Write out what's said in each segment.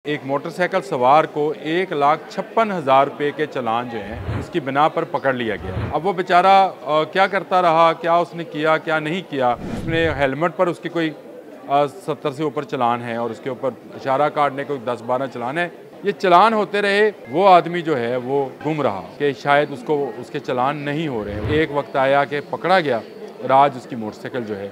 एक मोटरसाइकिल सवार को 1,56,000 रुपये के चालान जो हैं उसकी बिना पर पकड़ लिया गया। अब वो बेचारा क्या करता रहा, क्या उसने किया क्या नहीं किया। उसने हेलमेट पर उसकी कोई 70 से ऊपर चालान है और उसके ऊपर इशारा काटने को 10-12 चालान है। ये चालान होते रहे, वो आदमी जो है वो गुम रहा कि शायद उसको उसके चालान नहीं हो रहे। एक वक्त आया कि पकड़ा गया और आज उसकी मोटरसाइकिल जो है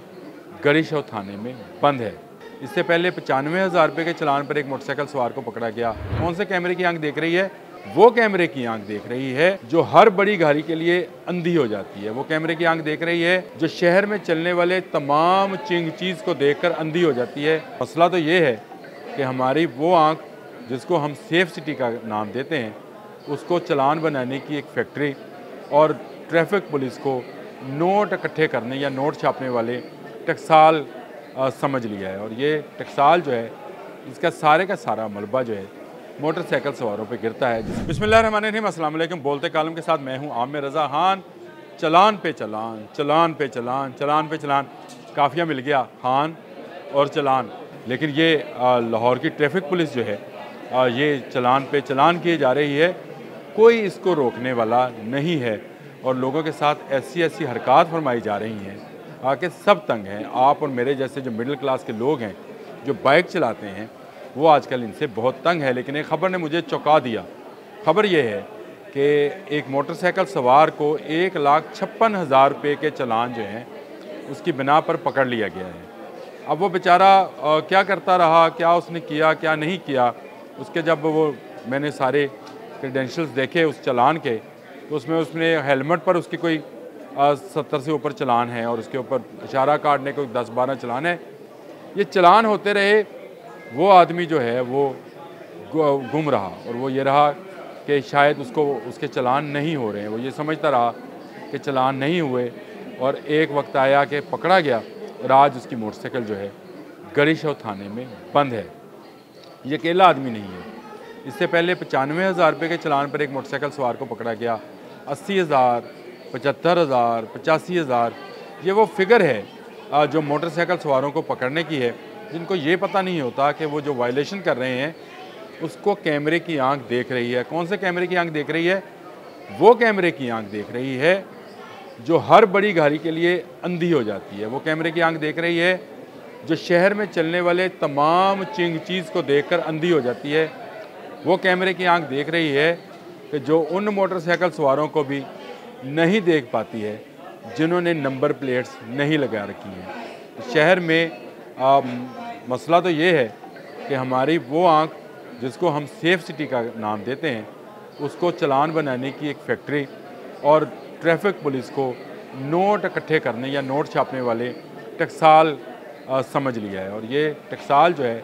गरीशो थाने में बंद है। इससे पहले 95,000 रुपये के चालान पर एक मोटरसाइकिल सवार को पकड़ा गया। कौन से कैमरे की आंख देख रही है? वो कैमरे की आंख देख रही है जो हर बड़ी गाड़ी के लिए अंधी हो जाती है। वो कैमरे की आंख देख रही है जो शहर में चलने वाले तमाम चीज़ को देखकर अंधी हो जाती है। मसला तो ये है कि हमारी वो आंख जिसको हम सेफ सिटी का नाम देते हैं, उसको चालान बनाने की एक फैक्ट्री और ट्रैफिक पुलिस को नोट इकट्ठे करने या नोट छापने वाले टकसाल समझ लिया है। और ये टकसाल जो है, इसका सारे का सारा मलबा जो है मोटरसाइकिल सवारों पे गिरता है। बिस्मिल्लाहिर्रहमानिर्रहीम, अस्सलाम वालेकुम। बोलते कालम के साथ मैं हूँ आमिर रज़ा खान। चलान पे चलान, चलान पे चलान, चलान पे चलान, काफ़िया मिल गया खान और चलान। लेकिन ये लाहौर की ट्रैफिक पुलिस जो है ये चलान पे चलान किए जा रही है, कोई इसको रोकने वाला नहीं है। और लोगों के साथ ऐसी ऐसी हरकत फरमाई जा रही हैं कि सब तंग हैं। आप और मेरे जैसे जो मिडिल क्लास के लोग हैं जो बाइक चलाते हैं वो आजकल इनसे बहुत तंग है। लेकिन एक ख़बर ने मुझे चौंका दिया। ख़बर ये है कि एक मोटरसाइकिल सवार को 1,56,000 रुपये के चालान जो हैं उसकी बिना पर पकड़ लिया गया है। अब वो बेचारा क्या करता रहा, क्या उसने किया क्या नहीं किया। उसके जब वो मैंने सारे क्रेडेंशियल्स देखे उस चालान के, तो उसमें उसने हेलमेट पर उसकी कोई 70 से ऊपर चालान है और उसके ऊपर इशारा काटने को 10-12 चालान है। ये चालान होते रहे, वो आदमी जो है वो गुम रहा और वो ये रहा कि शायद उसको उसके चालान नहीं हो रहे हैं। वो ये समझता रहा कि चालान नहीं हुए और एक वक्त आया कि पकड़ा गया और आज उसकी मोटरसाइकिल जो है गरीशो थाने में बंद है। ये अकेला आदमी नहीं है। इससे पहले 95,000 रुपये के चालान पर एक मोटरसाइकिल सवार को पकड़ा गया। 80,000, 75,000, 85,000, ये वो फिगर है जो मोटरसाइकिल सवारों को पकड़ने की है, जिनको ये पता नहीं होता कि वो जो वायलेशन कर रहे हैं उसको कैमरे की आंख देख रही है। कौन से कैमरे की आंख देख रही है? वो कैमरे की आंख देख रही है जो हर बड़ी गाड़ी के लिए अंधी हो जाती है। वो कैमरे की आंख देख रही है जो शहर में चलने वाले तमाम चीज़ को देखकर अंधी हो जाती है। वो कैमरे की आंख देख रही है कि जो उन मोटरसाइकिल सवारों को भी नहीं देख पाती है जिन्होंने नंबर प्लेट्स नहीं लगा रखी हैं। शहर में मसला तो ये है कि हमारी वो आंख जिसको हम सेफ सिटी का नाम देते हैं, उसको चालान बनाने की एक फैक्ट्री और ट्रैफिक पुलिस को नोट इकट्ठे करने या नोट छापने वाले टकसाल समझ लिया है। और ये टकसाल जो है,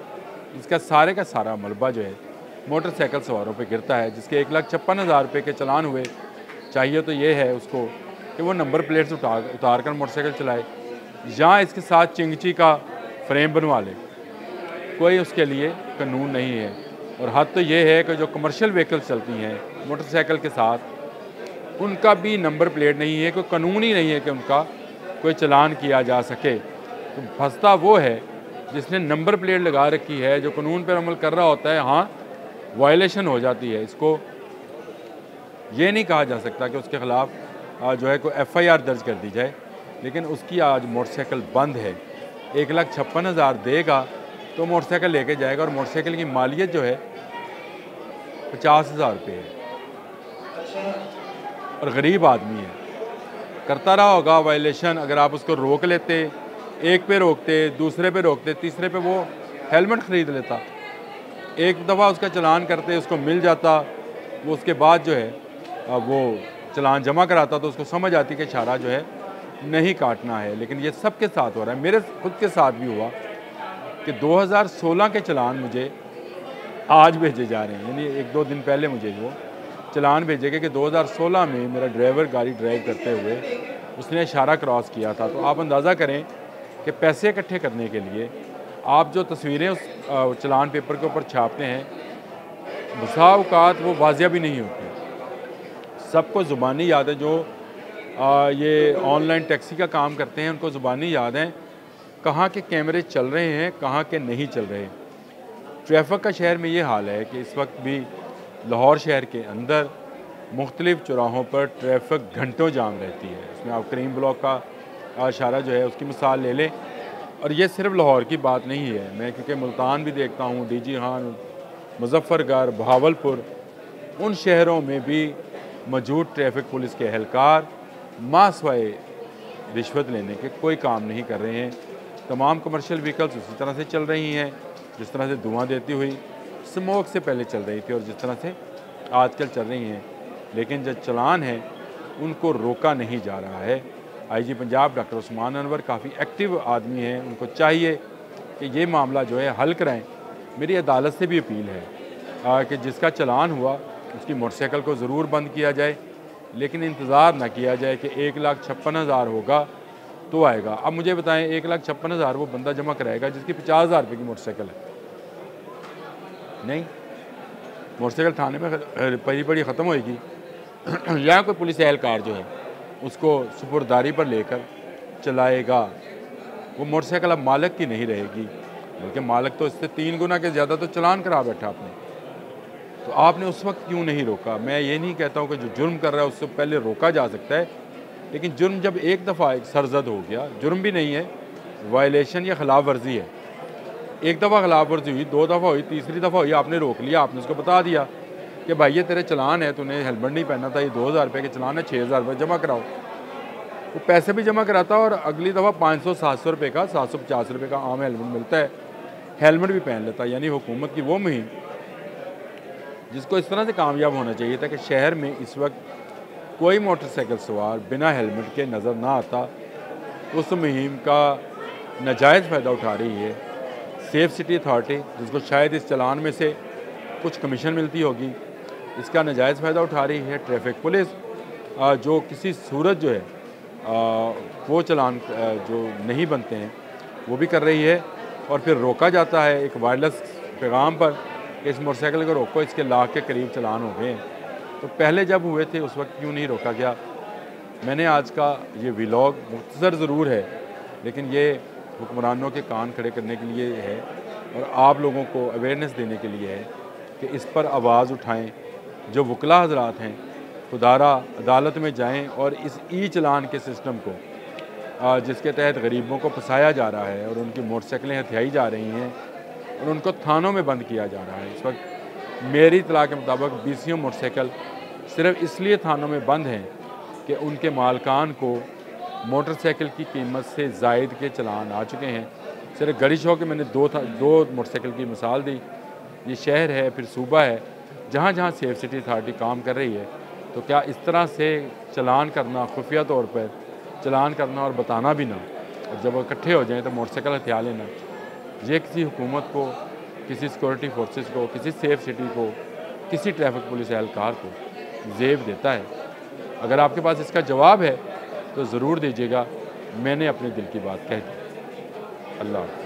इसका सारे का सारा मलबा जो है मोटरसाइकिल सवारों पे गिरता है। जिसके 1,56,000 रुपये के चालान हुए, चाहिए तो ये है उसको कि वो नंबर प्लेट्स उतार कर मोटरसाइकिल चलाए या इसके साथ चिंगची का फ्रेम बनवा ले। कोई उसके लिए कानून नहीं है। और हद तो ये है कि जो कमर्शियल व्हीकल्स चलती हैं मोटरसाइकिल के साथ, उनका भी नंबर प्लेट नहीं है। कोई कानून ही नहीं है कि उनका कोई चालान किया जा सके। तो फंसता वो है जिसने नंबर प्लेट लगा रखी है, जो कानून पर अमल कर रहा होता है। हाँ, वायलेशन हो जाती है। इसको ये नहीं कहा जा सकता कि उसके ख़िलाफ़ जो है कोई FIR दर्ज कर दी जाए, लेकिन उसकी आज मोटरसाइकिल बंद है। 1,56,000 देगा तो मोटरसाइकिल लेके जाएगा और मोटरसाइकिल की मालियत जो है 50,000 रुपये है। और गरीब आदमी है, करता रहा होगा वायलेशन। अगर आप उसको रोक लेते, एक पे रोकते, दूसरे पे रोकते, तीसरे पे वो हेलमेट ख़रीद लेता, एक दफ़ा उसका चालान करते, उसको मिल जाता, वो उसके बाद जो है वो चालान जमा कराता, तो उसको समझ आती कि इशारा जो है नहीं काटना है। लेकिन ये सब के साथ हो रहा है। मेरे खुद के साथ भी हुआ कि 2016 के चालान मुझे आज भेजे जा रहे हैं। यानी 1-2 दिन पहले मुझे वो चालान भेजे गए कि 2016 में मेरा ड्राइवर गाड़ी ड्राइव करते हुए उसने इशारा क्रॉस किया था। तो आप अंदाज़ा करें कि पैसे इकट्ठे करने के लिए आप जो तस्वीरें उस चालान पेपर के ऊपर छापते हैं, बसा औकात वो वाजिया भी नहीं होती। सबको ज़ुबानी याद है। जो ये ऑनलाइन टैक्सी का काम करते हैं उनको ज़ुबानी याद है कहाँ के कैमरे चल रहे हैं, कहाँ के नहीं चल रहे। ट्रैफिक का शहर में ये हाल है कि इस वक्त भी लाहौर शहर के अंदर मुख्तलिफ़ चौराहों पर ट्रैफिक घंटों जाम रहती है। इसमें आप करीम ब्लॉक का इशारा जो है उसकी मिसाल ले लें। और ये सिर्फ लाहौर की बात नहीं है, मैं क्योंकि मुल्तान भी देखता हूँ, डीजी खान, मुजफ्फरगढ़, बहावलपुर, उन शहरों में भी मौजूद ट्रैफिक पुलिस के एहलकार मासवाए रिश्वत लेने के कोई काम नहीं कर रहे हैं। तमाम कमर्शियल व्हीकल्स उसी तरह से चल रही हैं जिस तरह से धुआं देती हुई स्मोक से पहले चल रही थी और जिस तरह से आजकल चल रही हैं। लेकिन जो चलान है उनको रोका नहीं जा रहा है। आईजी पंजाब डॉक्टर उस्मान अनवर काफ़ी एक्टिव आदमी हैं, उनको चाहिए कि ये मामला जो है हल कराएं। मेरी अदालत से भी अपील है कि जिसका चलान हुआ उसकी मोटरसाइकिल को ज़रूर बंद किया जाए, लेकिन इंतज़ार ना किया जाए कि 1,56,000 होगा तो आएगा। अब मुझे बताएं 1,56,000 वो बंदा जमा कराएगा जिसकी 50,000 रुपये की मोटरसाइकिल है? नहीं, मोटरसाइकिल थाने में पड़ी पड़ी ख़त्म होएगी। यहाँ कोई पुलिस एहलकार जो है उसको सुपुर्दारी पर लेकर चलाएगा। वो मोटरसाइकिल अब मालिक की नहीं रहेगी, बल्कि मालिक तो इससे 3 गुना के ज़्यादा तो चलान करा बैठा आपने। तो आपने उस वक्त क्यों नहीं रोका? मैं ये नहीं कहता हूँ कि जो जुर्म कर रहा है उससे पहले रोका जा सकता है, लेकिन जुर्म जब एक दफ़ा एक सरजद हो गया, जुर्म भी नहीं है, वायलेशन या खिलाफ वर्जी है। एक दफ़ा खिलाफ वर्जी हुई, 2 दफ़ा हुई, तीसरी दफ़ा हुई, आपने रोक लिया, आपने उसको बता दिया कि भाई ये तेरे चलान है, तूने हेलमेट नहीं पहना था, ये 2,000 रुपये के चलान है, 6,000 रुपये जमा कराओ। वो पैसे भी जमा कराता और अगली दफ़ा 500-700 रुपये का, 750 रुपये का आम हेलमेट मिलता है, हेलमेट भी पहन लेता। यानी हुकूमत की वो मुहिम जिसको इस तरह से कामयाब होना चाहिए था कि शहर में इस वक्त कोई मोटरसाइकिल सवार बिना हेलमेट के नज़र ना आता, उस मुहिम का नाजायज़ फ़ायदा उठा रही है सेफ सिटी अथॉरिटी, जिसको शायद इस चलान में से कुछ कमीशन मिलती होगी, इसका नाजायज़ फ़ायदा उठा रही है। ट्रैफिक पुलिस जो किसी सूरत जो है वो चलान जो नहीं बनते हैं वो भी कर रही है, और फिर रोका जाता है एक वायरलेस पैगाम पर कि इस मोटरसाइकिल को रोको, इसके लाख के करीब चलान हो गए हैं। तो पहले जब हुए थे उस वक्त क्यों नहीं रोका गया? मैंने आज का ये व्लॉग मुख्तसर ज़रूर है, लेकिन ये हुक्मरानों के कान खड़े करने के लिए है और आप लोगों को अवेयरनेस देने के लिए है कि इस पर आवाज़ उठाएं। जो वकला हज़रात हैं खुदारा अदालत में जाएं और इस ई चलान के सिस्टम को जिसके तहत गरीबों को फंसाया जा रहा है और उनकी मोटरसाइकिलें हथियाई जा रही हैं और उनको थानों में बंद किया जा रहा है। इस वक्त मेरी इतला के मुताबिक 20 मोटरसाइकिल सिर्फ इसलिए थानों में बंद हैं कि उनके मालकान को मोटरसाइकिल की कीमत से ज़ायद के चलान आ चुके हैं। सिर्फ गढ़ी हो के मैंने दो मोटरसाइकिल की मिसाल दी। ये शहर है, फिर सूबा है, जहाँ जहाँ सेफ सिटी अथॉरिटी काम कर रही है, तो क्या इस तरह से चलान करना, खुफिया तौर पर चलान करना और बताना भी ना, और जब वो इकट्ठे हो जाएँ तो मोटरसाइकिल हथिया लेना, ये किसी हुकूमत को, किसी सिक्योरिटी फोर्सेस को, किसी सेफ सिटी को, किसी ट्रैफिक पुलिस एहलकार को ज़ेब देता है? अगर आपके पास इसका जवाब है तो ज़रूर दीजिएगा। मैंने अपने दिल की बात कह दी। अल्लाह।